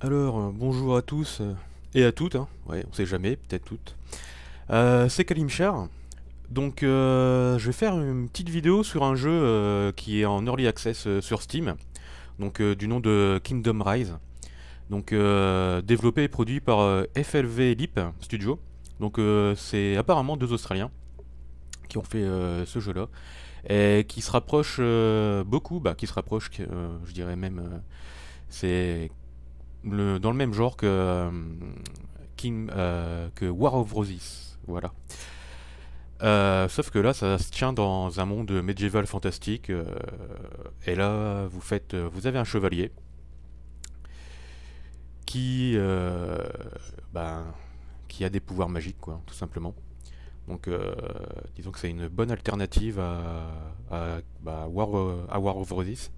Bonjour à tous et à toutes, hein. Ouais, on sait jamais, peut-être toutes. C'est Kalimchar. Je vais faire une petite vidéo sur un jeu qui est en early access sur Steam, du nom de Kingdom Rise. Développé et produit par FLV Leap Studio. C'est apparemment deux Australiens qui ont fait ce jeu-là et qui se rapprochent beaucoup, qui se rapprochent, je dirais même, c'est dans le même genre que War of Roses. Voilà. Sauf que là, ça se tient dans un monde médiéval fantastique. Et là, vous avez un chevalier qui, euh, ben, qui a des pouvoirs magiques, quoi, tout simplement. Donc, euh, Disons que c'est une bonne alternative à War of Roses,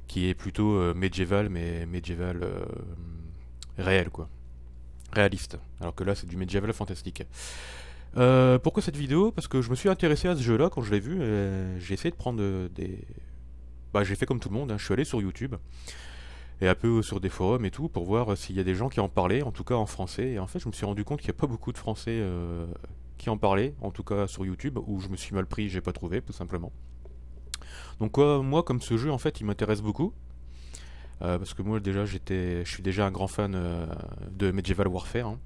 qui est plutôt médiéval, mais médiéval réel, quoi. Réaliste. Alors que là, c'est du médiéval fantastique. Pourquoi cette vidéo? Parce que je me suis intéressé à ce jeu-là quand je l'ai vu. J'ai essayé de prendre des. J'ai fait comme tout le monde, hein. Je suis allé sur YouTube et un peu sur des forums et tout pour voir s'il y a des gens qui en parlaient, en tout cas en français. Et en fait, je me suis rendu compte qu'il n'y a pas beaucoup de Français qui en parlaient, en tout cas sur YouTube, où je me suis mal pris, j'ai pas trouvé, tout simplement. Moi, comme ce jeu, en fait, il m'intéresse beaucoup. Parce que moi, déjà, je suis déjà un grand fan de Medieval Warfare, hein.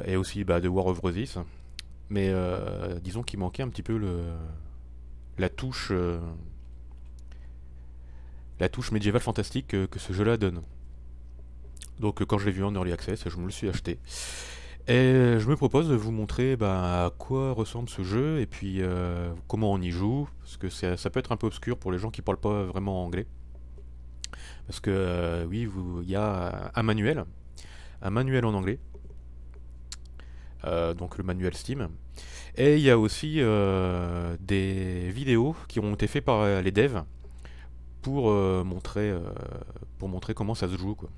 Et aussi de War of Roses. Mais disons qu'il manquait un petit peu la touche, euh, la touche médiévale fantastique que ce jeu-là donne. Quand je l'ai vu en Early Access, je me le suis acheté. Et je me propose de vous montrer à quoi ressemble ce jeu et puis comment on y joue, parce que ça peut être un peu obscur pour les gens qui parlent pas vraiment anglais. Parce que oui, il y a un manuel en anglais, donc le manuel Steam. Et il y a aussi des vidéos qui ont été faites par les devs pour, pour montrer comment ça se joue, quoi.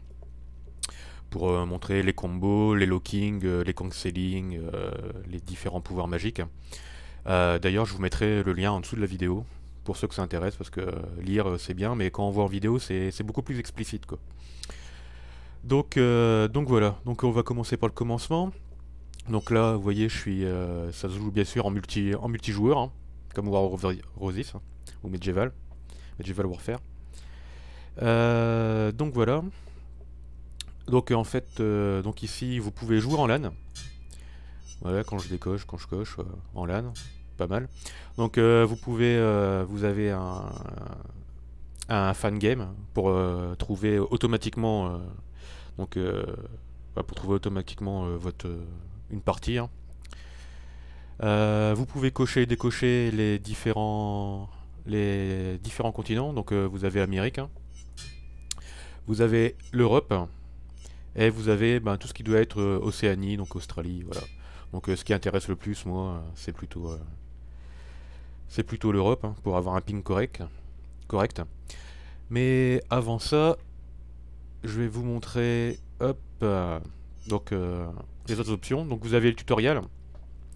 Pour montrer les combos, les lockings, les cancelling, les différents pouvoirs magiques. D'ailleurs, je vous mettrai le lien en dessous de la vidéo pour ceux que ça intéresse, parce que lire c'est bien, mais quand on voit en vidéo, c'est beaucoup plus explicite, quoi. Donc voilà. Donc on va commencer par le commencement. Donc là, vous voyez, ça se joue bien sûr en multijoueur, hein, comme War of Roses, hein, ou Medieval Warfare. Voilà. Donc ici, vous pouvez jouer en LAN. Voilà, quand je coche en LAN, pas mal. Vous avez un fan game pour trouver automatiquement, donc pour trouver automatiquement une partie, hein. Vous pouvez cocher et décocher les différents continents. Vous avez Amérique, hein. Vous avez l'Europe et vous avez tout ce qui doit être Océanie, donc Australie, voilà. Ce qui intéresse le plus, moi, c'est plutôt l'Europe, hein, pour avoir un ping correct. Mais avant ça, je vais vous montrer, hop, les autres options. Donc vous avez le tutoriel.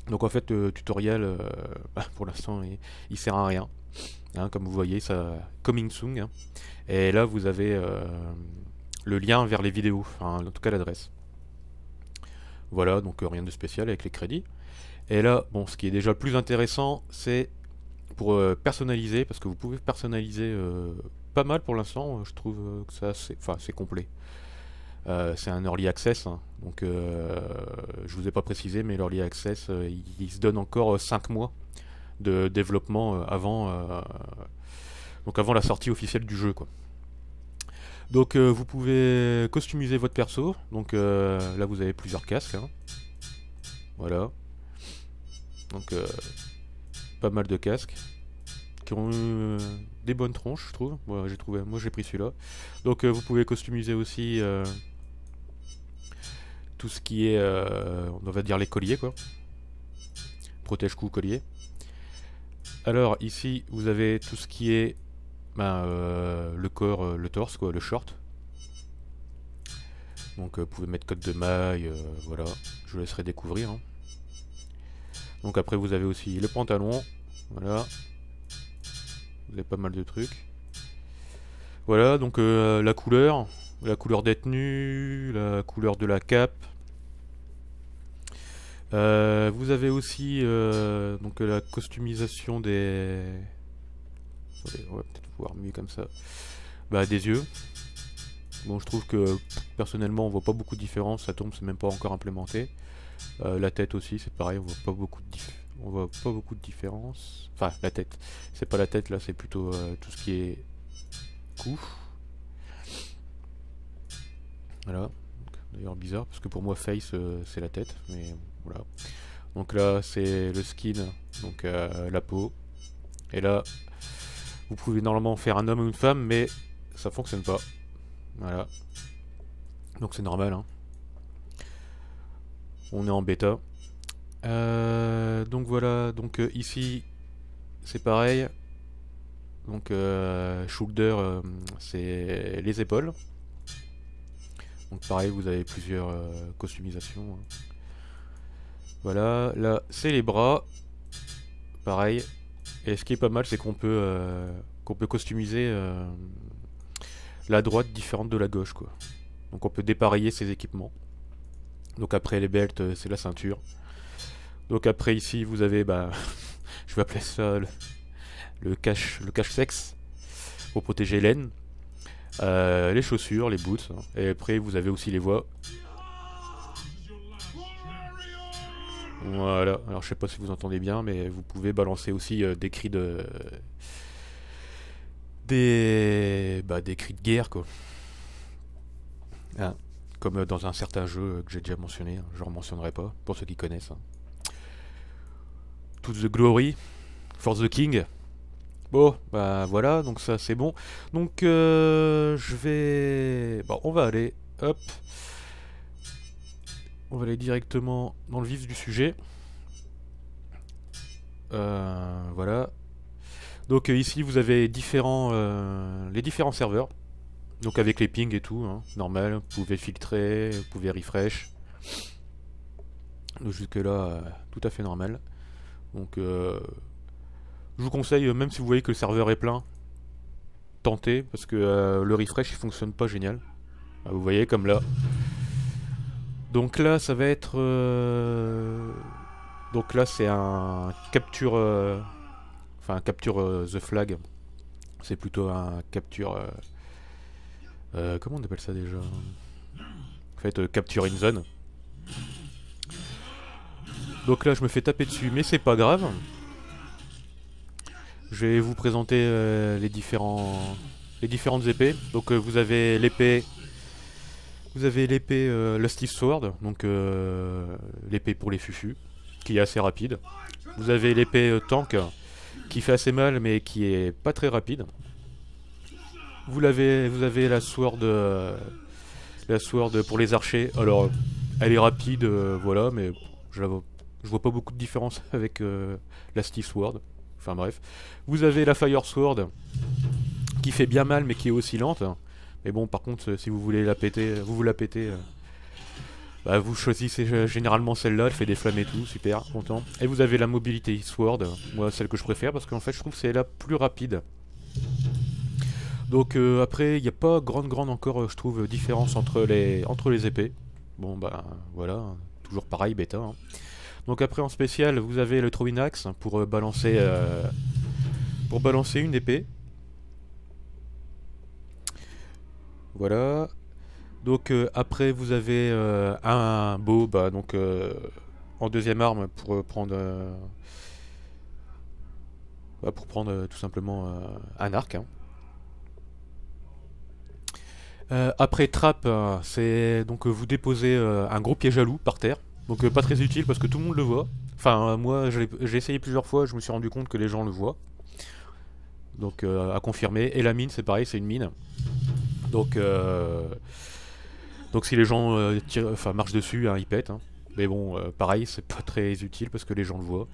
Donc en fait, le tutoriel, pour l'instant, il sert à rien, hein, comme vous voyez, ça coming soon, hein. Et là, vous avez le lien vers les vidéos, enfin, en tout cas l'adresse. Voilà, donc rien de spécial avec les crédits. Et là, bon, ce qui est déjà le plus intéressant, c'est pour personnaliser, parce que vous pouvez personnaliser pas mal pour l'instant. Je trouve que c'est complet. C'est un early access, hein. Je vous ai pas précisé, mais l'early access, il se donne encore 5 mois de développement avant la sortie officielle du jeu, quoi. Vous pouvez customiser votre perso. Là vous avez plusieurs casques, hein. Voilà. Donc euh, Pas mal de casques qui ont eu des bonnes tronches, je trouve. Moi j'ai pris celui-là. Vous pouvez customiser aussi tout ce qui est, on va dire les colliers, quoi. Protège-cou collier. Alors ici vous avez tout ce qui est le corps, le torse, quoi, le short. Vous pouvez mettre code de maille, voilà. Je vous laisserai découvrir, hein. Donc après vous avez aussi le pantalon, voilà. Vous avez pas mal de trucs. Voilà, la couleur, la couleur des tenues, la couleur de la cape. Vous avez aussi donc la customisation des... Attendez, on va peut-être voir mieux comme ça. Bah, des yeux. Bon, je trouve que personnellement on voit pas beaucoup de différence, ça tombe, c'est même pas encore implémenté. La tête aussi, c'est pareil, on voit pas beaucoup de différence. Enfin, la tête, c'est pas la tête là, c'est plutôt tout ce qui est cou. Voilà. D'ailleurs bizarre parce que pour moi face c'est la tête, mais voilà. Donc là c'est le skin, donc la peau. Et là vous pouvez normalement faire un homme ou une femme, mais ça fonctionne pas. Voilà. Donc c'est normal, hein. On est en bêta. Donc voilà, donc ici c'est pareil. Donc shoulder c'est les épaules. Donc pareil, vous avez plusieurs customisations, hein. Voilà, là c'est les bras. Pareil. Et ce qui est pas mal, c'est qu'on peut customiser la droite différente de la gauche, quoi. Donc on peut dépareiller ses équipements. Donc après les belts, c'est la ceinture. Donc après ici vous avez, bah, je vais appeler ça le cache-sexe pour protéger l'aine. Les chaussures, les boots, hein. Et après vous avez aussi les voix. Voilà, alors je sais pas si vous entendez bien, mais vous pouvez balancer aussi des cris de... des cris de guerre, quoi. Hein, comme dans un certain jeu que j'ai déjà mentionné, hein, je ne mentionnerai pas, pour ceux qui connaissent, hein. To the glory, for the king. Bon, bah voilà, donc ça c'est bon. Donc je vais... Bon, on va aller, hop. On va aller directement dans le vif du sujet. Voilà. Donc ici vous avez les différents serveurs. Donc avec les pings et tout, hein, normal. Vous pouvez filtrer, vous pouvez refresh. Donc jusque là, tout à fait normal. Donc je vous conseille, même si vous voyez que le serveur est plein, tentez, parce que le refresh il fonctionne pas génial. Vous voyez comme là. Donc là ça va être... Donc là c'est un capture... Enfin un capture the flag. C'est plutôt un capture... comment on appelle ça déjà? En fait capture in zone. Donc là je me fais taper dessus, mais c'est pas grave. Je vais vous présenter les différentes épées. Donc vous avez l'épée... Vous avez l'épée Lusty Sword, donc l'épée pour les fufus, qui est assez rapide. Vous avez l'épée tank, qui fait assez mal, mais qui est pas très rapide. Vous avez la sword pour les archers. Alors, elle est rapide, voilà, mais je vois pas beaucoup de différence avec la Steel Sword. Enfin bref. Vous avez la Fire Sword, qui fait bien mal, mais qui est aussi lente. Mais bon, par contre, si vous voulez la péter, bah, vous choisissez généralement celle-là, elle fait des flammes et tout, super, content. Et vous avez la Mobility Sword, moi celle que je préfère, parce qu'en fait je trouve que c'est la plus rapide. Donc après, il n'y a pas grande encore, je trouve, différence entre les épées. Bon bah voilà, toujours pareil, bêta, hein. Donc après en spécial, vous avez le Throwing Axe pour balancer une épée. Voilà. Donc après vous avez un bow, bah, donc en deuxième arme pour prendre tout simplement un arc, hein. Après trap, c'est donc vous déposez un gros piège à loup par terre. Donc pas très utile parce que tout le monde le voit. Enfin moi j'ai essayé plusieurs fois, je me suis rendu compte que les gens le voient. Donc à confirmer. Et la mine c'est pareil, c'est une mine. Donc si les gens marchent dessus, hein, ils pètent, hein. Mais bon, pareil, c'est pas très utile parce que les gens le voient.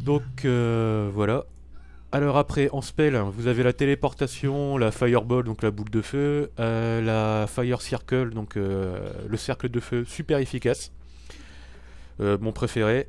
Donc voilà. Alors après, en spell, vous avez la téléportation, la fireball, donc la boule de feu, la fire circle, donc le cercle de feu, super efficace. Mon préféré.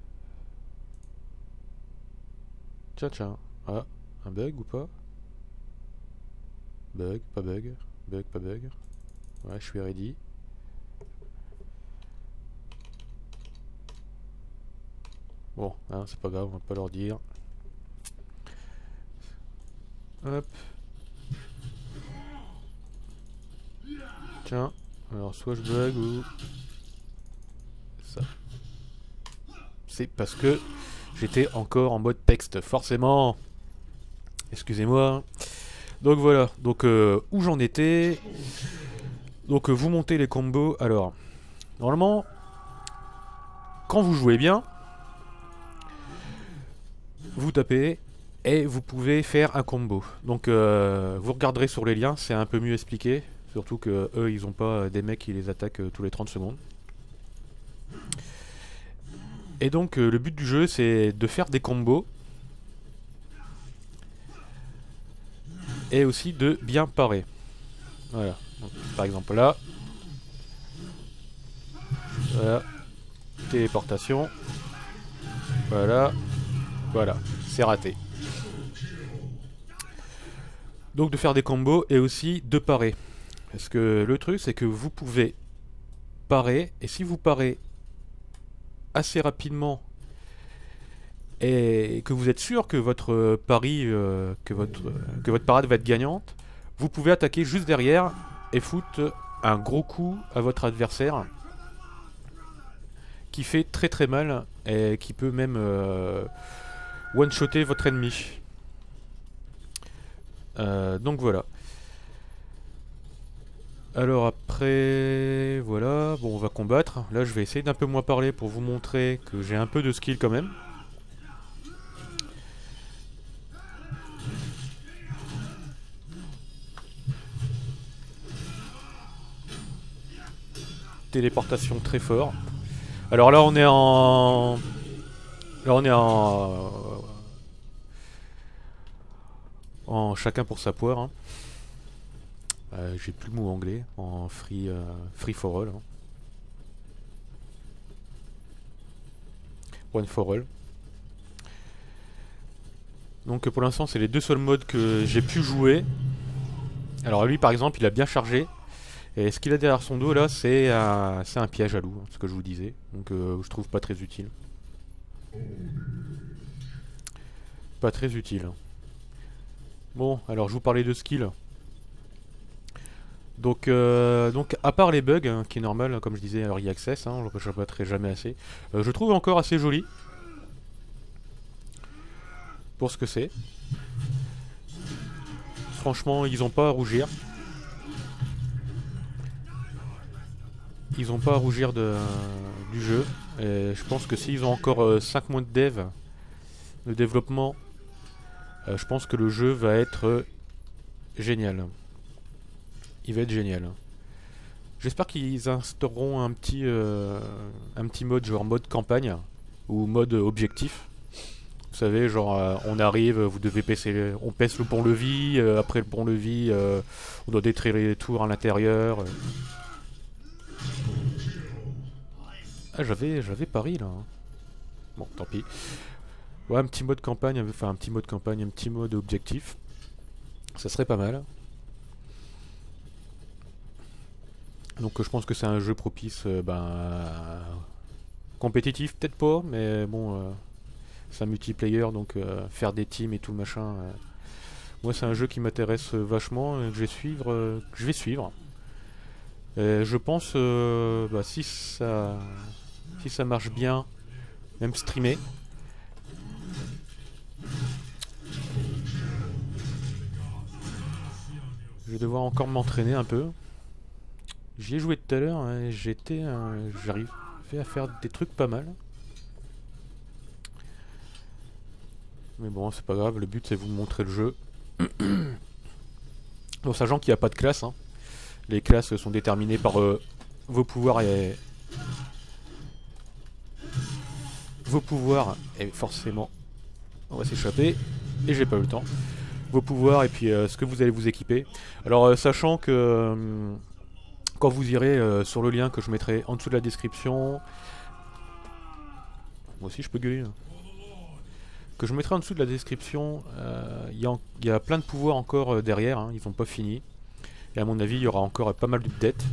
Tiens, tiens. Ah, un bug ou pas? Bug, pas bug. Bug, pas bug. Ouais, je suis ready. Bon, hein, c'est pas grave, on va pas leur dire. Hop. Tiens, alors soit je bug ou... ça. C'est parce que j'étais encore en mode texte, forcément. Excusez-moi. Donc voilà, donc où j'en étais. Donc vous montez les combos. Alors, normalement, quand vous jouez bien, vous tapez et vous pouvez faire un combo. Donc vous regarderez sur les liens, c'est un peu mieux expliqué. Surtout que eux, ils ont pas des mecs qui les attaquent tous les 30 secondes. Et donc le but du jeu, c'est de faire des combos. Et aussi de bien parer. Voilà. Donc, par exemple là. Voilà. Téléportation. Voilà. Voilà. C'est raté. Donc de faire des combos et aussi de parer. Parce que le truc, c'est que vous pouvez parer. Et si vous parez assez rapidement et que vous êtes sûr que votre pari, que votre parade va être gagnante, vous pouvez attaquer juste derrière et foutre un gros coup à votre adversaire qui fait très très mal et qui peut même one-shotter votre ennemi. Donc voilà. Alors après, voilà, bon on va combattre. Là je vais essayer d'un peu moins parler pour vous montrer que j'ai un peu de skill quand même. Téléportation très fort. Alors là on est en... Là on est en chacun pour sa poire. Hein. J'ai plus le mot anglais. En free for all. Hein. One for all. Donc pour l'instant c'est les deux seuls modes que j'ai pu jouer. Alors lui par exemple il a bien chargé. Et ce qu'il a derrière son dos là c'est un piège à loup, hein, ce que je vous disais. Donc je trouve pas très utile. Pas très utile. Bon, alors je vous parlais de skill. Donc à part les bugs, hein, qui est normal, hein, comme je disais, Early Access, hein, je ne battrai jamais assez. Je trouve encore assez joli. Pour ce que c'est. Franchement, ils ont pas à rougir. Ils ont pas à rougir du jeu. Et je pense que s'ils ont encore 5 mois de développement, je pense que le jeu va être génial. Il va être génial. J'espère qu'ils instaureront un petit mode genre mode campagne ou mode objectif. Vous savez, genre on arrive, vous devez on pèse le pont-levis, après le pont-levis, on doit détruire les tours à l'intérieur. Ah j'avais pari là. Hein. Bon, tant pis. Ouais, un petit mode campagne, enfin un petit mode objectif. Ça serait pas mal. Donc je pense que c'est un jeu propice, compétitif peut-être pas, mais bon, c'est un multiplayer, donc faire des teams et tout le machin. Moi c'est un jeu qui m'intéresse vachement et que je vais suivre. Et je pense, si ça marche bien, même streamer. Je vais devoir encore m'entraîner un peu. J'y ai joué tout à l'heure et j'arrivais à faire des trucs pas mal. Mais bon, c'est pas grave, le but c'est de vous montrer le jeu. En sachant qu'il n'y a pas de classe. Hein. Les classes sont déterminées par vos pouvoirs et... forcément, on va s'échapper. Et j'ai pas eu le temps. Vos pouvoirs et puis ce que vous allez vous équiper. Alors sachant que... quand vous irez sur le lien que je mettrai en dessous de la description... Moi aussi je peux gueuler. Là. que je mettrai en dessous de la description. Il y a plein de pouvoirs encore derrière, hein, ils n'ont pas fini. Et à mon avis, il y aura encore pas mal d'updates.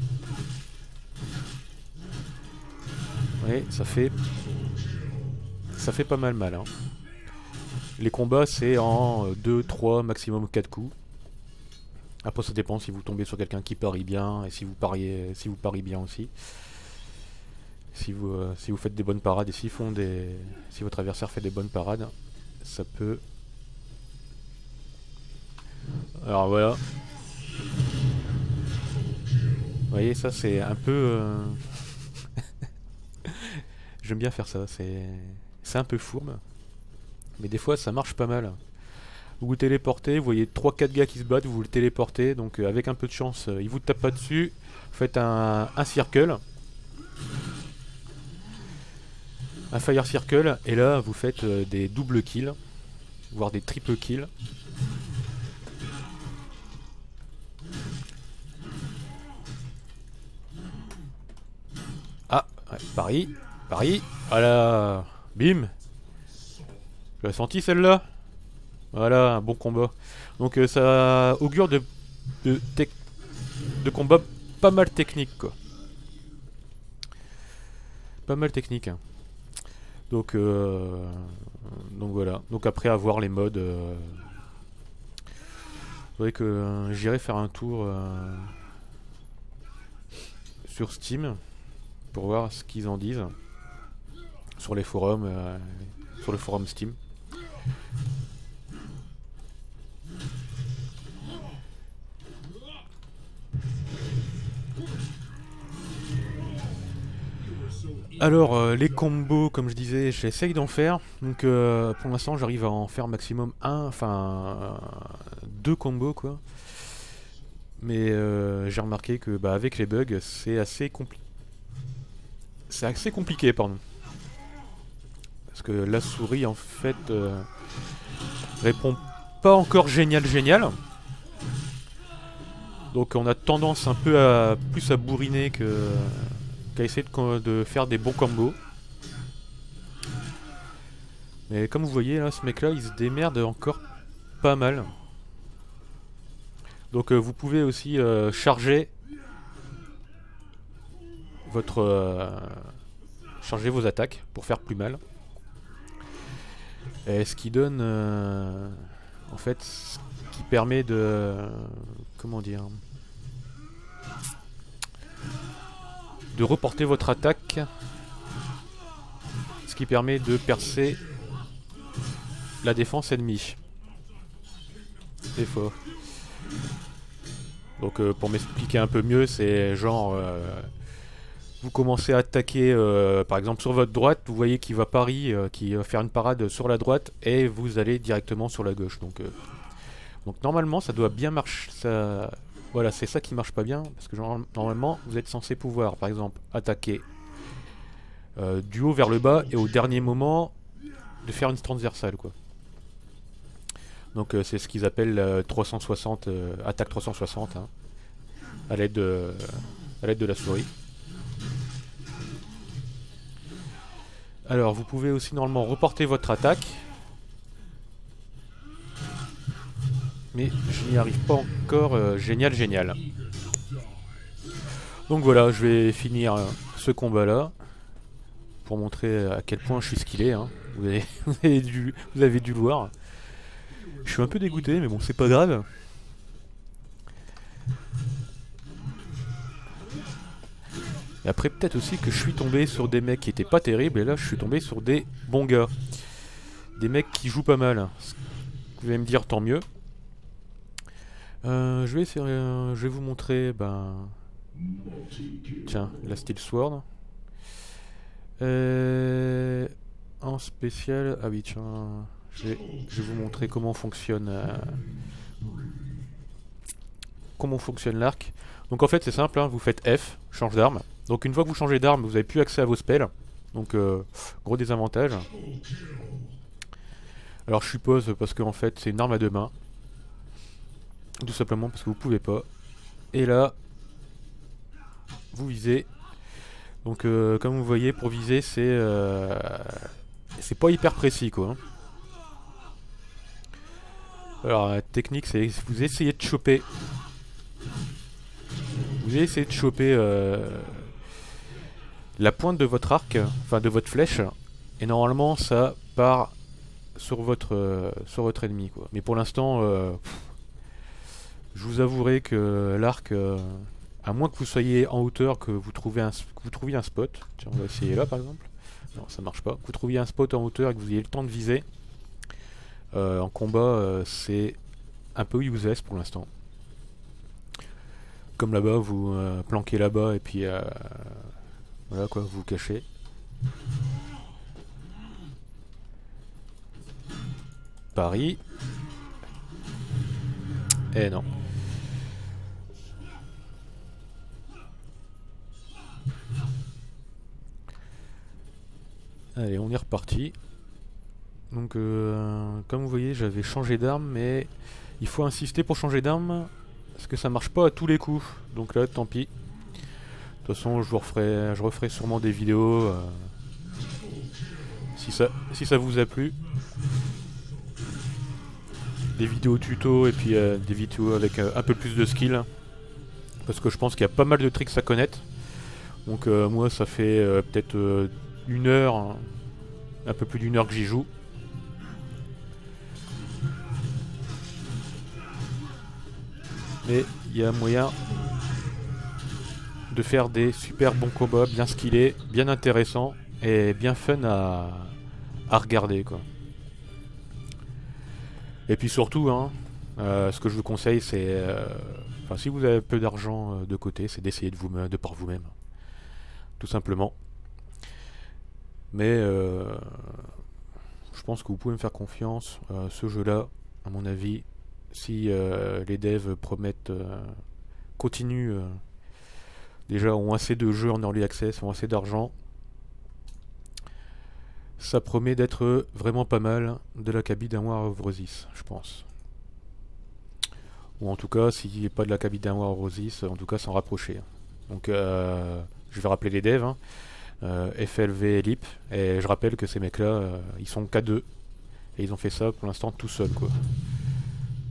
Oui, ça fait pas mal, hein. Les combats, c'est en 2, 3, maximum 4 coups. Après, ça dépend si vous tombez sur quelqu'un qui parie bien et si vous pariez bien aussi. Si vous faites des bonnes parades et si votre adversaire fait des bonnes parades, ça peut... Alors voilà. Vous voyez, ça c'est un peu... J'aime bien faire ça, c'est un peu fourbe. Mais des fois ça marche pas mal. Vous vous téléportez, vous voyez 3-4 gars qui se battent, vous vous le téléportez, donc avec un peu de chance, ils vous tapent pas dessus. Vous faites un circle. Un fire circle, et là vous faites des doubles kills, voire des triple kills. Ah, ouais, Paris, voilà, bim. Tu l'as senti celle-là? Voilà, un bon combat. Donc ça augure de combats pas mal techniques, quoi. Pas mal technique, hein. Donc voilà. Donc après avoir les modes, vous voyez que j'irai faire un tour sur Steam pour voir ce qu'ils en disent sur les forums, sur le forum Steam. Alors les combos, comme je disais, j'essaye d'en faire. Donc pour l'instant j'arrive à en faire maximum 2 combos, quoi. Mais j'ai remarqué que avec les bugs c'est assez compliqué. C'est assez compliqué, pardon. Parce que la souris en fait répond pas encore génial. Donc on a tendance un peu plus à bourriner qu'à essayer de faire des bons combos. Mais comme vous voyez là, ce mec là il se démerde encore pas mal. Donc vous pouvez aussi charger charger vos attaques pour faire plus mal. Et ce qui donne en fait, ce qui permet de, comment dire, de reporter votre attaque, ce qui permet de percer la défense ennemie. C'est fort. Donc pour m'expliquer un peu mieux, c'est genre vous commencez à attaquer par exemple sur votre droite, vous voyez qu'il va qui va faire une parade sur la droite et vous allez directement sur la gauche. Donc normalement ça doit bien marcher. Voilà, c'est ça qui marche pas bien, parce que normalement vous êtes censé pouvoir par exemple attaquer du haut vers le bas et au dernier moment de faire une transversale, quoi. Donc c'est ce qu'ils appellent 360, attaque 360, hein, à l'aide de la souris. Alors vous pouvez aussi normalement reporter votre attaque, mais je n'y arrive pas encore génial. Donc voilà, je vais finir ce combat là pour montrer à quel point je suis skillé, hein. Vous avez dû le voir. Je suis un peu dégoûté, mais bon, c'est pas grave. Et après, peut-être aussi que je suis tombé sur des mecs qui étaient pas terribles, et là, je suis tombé sur des bons gars. Des mecs qui jouent pas mal. Vous allez me dire, tant mieux. Je vais vous montrer, tiens, la Steel Sword. En spécial, ah oui, tiens... Je vais vous montrer comment fonctionne l'arc. Donc en fait c'est simple, hein, vous faites F, change d'arme. Donc une fois que vous changez d'arme, vous n'avez plus accès à vos spells. Donc gros désavantage. Alors je suppose parce qu'en fait c'est une arme à deux mains. Tout simplement parce que vous pouvez pas. Et là, vous visez. Donc comme vous voyez, pour viser c'est pas hyper précis, quoi. Alors la technique, c'est vous essayez de choper. Vous essayez de choper la pointe de votre arc, enfin de votre flèche, et normalement ça part sur votre ennemi, quoi. Mais pour l'instant, je vous avouerai que l'arc, à moins que vous soyez en hauteur, que vous trouviez un spot. Tiens, on va essayer là par exemple. Non, ça marche pas. Que vous trouviez un spot en hauteur et que vous ayez le temps de viser. En combat, c'est un peu useless pour l'instant. Comme là-bas, vous planquez là-bas et puis voilà quoi, vous vous cachez. Paris. Eh non. Allez, on est reparti. Donc, comme vous voyez, j'avais changé d'arme, mais il faut insister pour changer d'arme, parce que ça marche pas à tous les coups. Donc là, tant pis. De toute façon, je referai sûrement des vidéos, si ça vous a plu. Des vidéos tuto et puis des vidéos avec un peu plus de skill. Parce que je pense qu'il y a pas mal de tricks à connaître. Donc moi, ça fait peut-être une heure, hein, un peu plus d'une heure que j'y joue. Mais il y a moyen de faire des super bons combats, bien skillés, bien intéressants et bien fun à regarder, quoi. Et puis surtout, hein, ce que je vous conseille, c'est, enfin, si vous avez peu d'argent de côté, c'est d'essayer de par vous-même, tout simplement. Mais je pense que vous pouvez me faire confiance. Ce jeu-là, à mon avis, si les devs promettent, continuent, déjà ont assez de jeux en early access, ont assez d'argent, ça promet d'être vraiment pas mal de l'Acabit d'un War of Roses, je pense. Ou en tout cas, s'il n'y a pas de l'Acabit d'un War of Roses, en tout cas s'en rapprocher. Donc je vais rappeler les devs, hein. FLV et LIP, et je rappelle que ces mecs-là, ils sont K2, et ils ont fait ça pour l'instant tout seuls, quoi.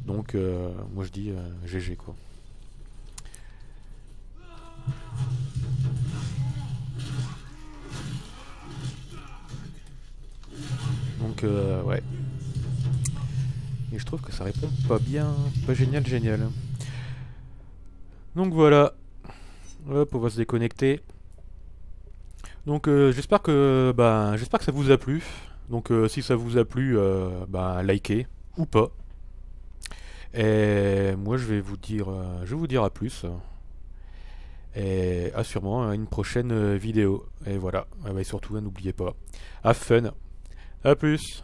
Donc moi je dis GG, quoi. Donc ouais. Et je trouve que ça répond pas bien, pas génial. Donc voilà. Hop, on va se déconnecter. Donc j'espère que ça vous a plu. Donc si ça vous a plu, likez ou pas. Et moi je vais vous dire à plus. Et sûrement à une prochaine vidéo. Et voilà. Et surtout n'oubliez pas, have fun. À plus.